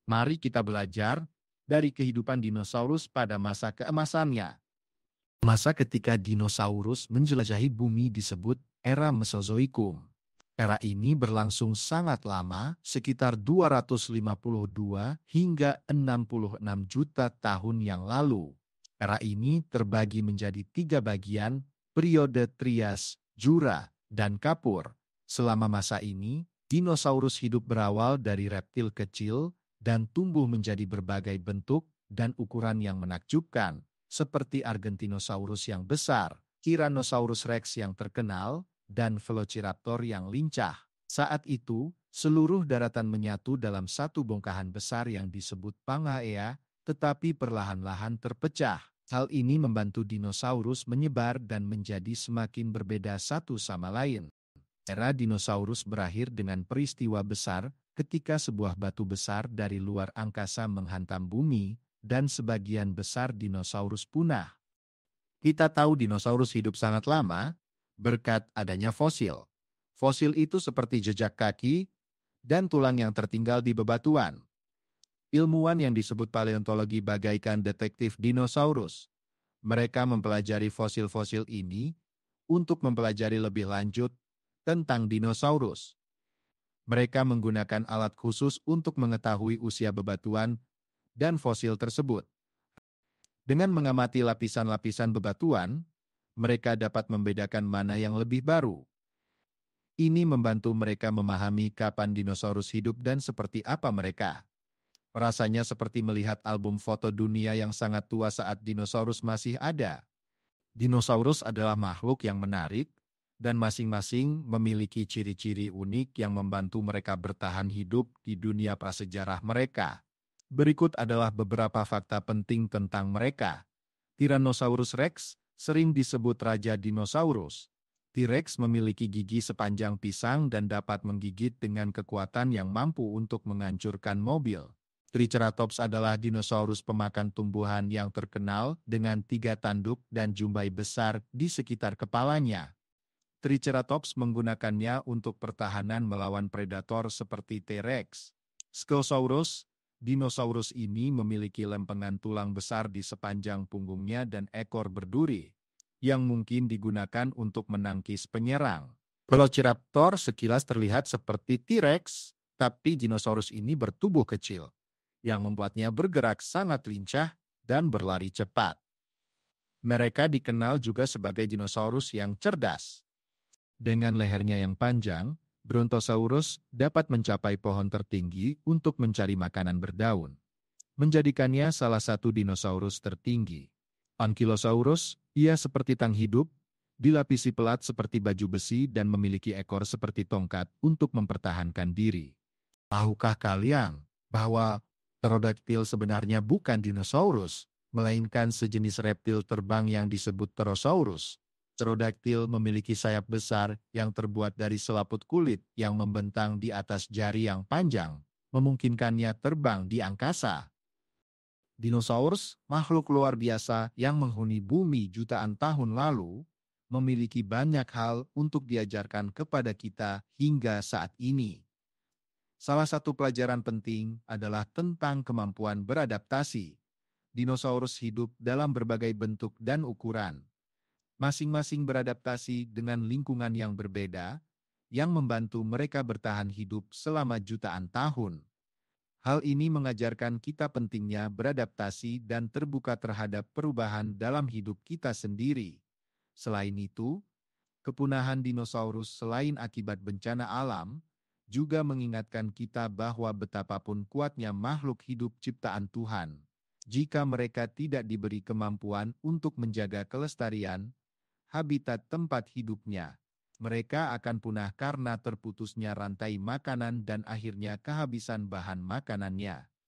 Mari kita belajar dari kehidupan dinosaurus pada masa keemasannya. Masa ketika dinosaurus menjelajahi bumi disebut era Mesozoikum. Era ini berlangsung sangat lama, sekitar 252 hingga 66 juta tahun yang lalu. Era ini terbagi menjadi 3 bagian, periode Trias, Jura, dan Kapur. Selama masa ini, dinosaurus hidup berawal dari reptil kecil dan tumbuh menjadi berbagai bentuk dan ukuran yang menakjubkan, seperti Argentinosaurus yang besar, Tyrannosaurus rex yang terkenal, dan Velociraptor yang lincah. Saat itu, seluruh daratan menyatu dalam satu bongkahan besar yang disebut Pangaea, tetapi perlahan-lahan terpecah. Hal ini membantu dinosaurus menyebar dan menjadi semakin berbeda satu sama lain. Era dinosaurus berakhir dengan peristiwa besar ketika sebuah batu besar dari luar angkasa menghantam bumi dan sebagian besar dinosaurus punah. Kita tahu dinosaurus hidup sangat lama berkat adanya fosil. Fosil itu seperti jejak kaki dan tulang yang tertinggal di bebatuan. Ilmuwan yang disebut paleontologi bagaikan detektif dinosaurus. Mereka mempelajari fosil-fosil ini untuk mempelajari lebih lanjut tentang dinosaurus. Mereka menggunakan alat khusus untuk mengetahui usia bebatuan dan fosil tersebut. Dengan mengamati lapisan-lapisan bebatuan, mereka dapat membedakan mana yang lebih baru. Ini membantu mereka memahami kapan dinosaurus hidup dan seperti apa mereka. Rasanya seperti melihat album foto dunia yang sangat tua saat dinosaurus masih ada. Dinosaurus adalah makhluk yang menarik, dan masing-masing memiliki ciri-ciri unik yang membantu mereka bertahan hidup di dunia prasejarah mereka. Berikut adalah beberapa fakta penting tentang mereka. Tyrannosaurus rex sering disebut raja dinosaurus. T-Rex memiliki gigi sepanjang pisang dan dapat menggigit dengan kekuatan yang mampu untuk menghancurkan mobil. Triceratops adalah dinosaurus pemakan tumbuhan yang terkenal dengan 3 tanduk dan jumbai besar di sekitar kepalanya. Triceratops menggunakannya untuk pertahanan melawan predator seperti T-Rex. Scosaurus, dinosaurus ini memiliki lempengan tulang besar di sepanjang punggungnya dan ekor berduri, yang mungkin digunakan untuk menangkis penyerang. Velociraptor sekilas terlihat seperti T-Rex, tapi dinosaurus ini bertubuh kecil, yang membuatnya bergerak sangat lincah dan berlari cepat. Mereka dikenal juga sebagai dinosaurus yang cerdas. Dengan lehernya yang panjang, Brontosaurus dapat mencapai pohon tertinggi untuk mencari makanan berdaun, menjadikannya salah satu dinosaurus tertinggi. Ankylosaurus, ia seperti tang hidup, dilapisi pelat seperti baju besi dan memiliki ekor seperti tongkat untuk mempertahankan diri. Tahukah kalian bahwa pterodaktil sebenarnya bukan dinosaurus, melainkan sejenis reptil terbang yang disebut Pterosaurus? Pterodaktil memiliki sayap besar yang terbuat dari selaput kulit yang membentang di atas jari yang panjang, memungkinkannya terbang di angkasa. Dinosaurus, makhluk luar biasa yang menghuni bumi jutaan tahun lalu, memiliki banyak hal untuk diajarkan kepada kita hingga saat ini. Salah satu pelajaran penting adalah tentang kemampuan beradaptasi. Dinosaurus hidup dalam berbagai bentuk dan ukuran. Masing-masing beradaptasi dengan lingkungan yang berbeda, yang membantu mereka bertahan hidup selama jutaan tahun. Hal ini mengajarkan kita pentingnya beradaptasi dan terbuka terhadap perubahan dalam hidup kita sendiri. Selain itu, kepunahan dinosaurus selain akibat bencana alam, juga mengingatkan kita bahwa betapapun kuatnya makhluk hidup ciptaan Tuhan, jika mereka tidak diberi kemampuan untuk menjaga kelestarian habitat tempat hidupnya, mereka akan punah karena terputusnya rantai makanan dan akhirnya kehabisan bahan makanannya.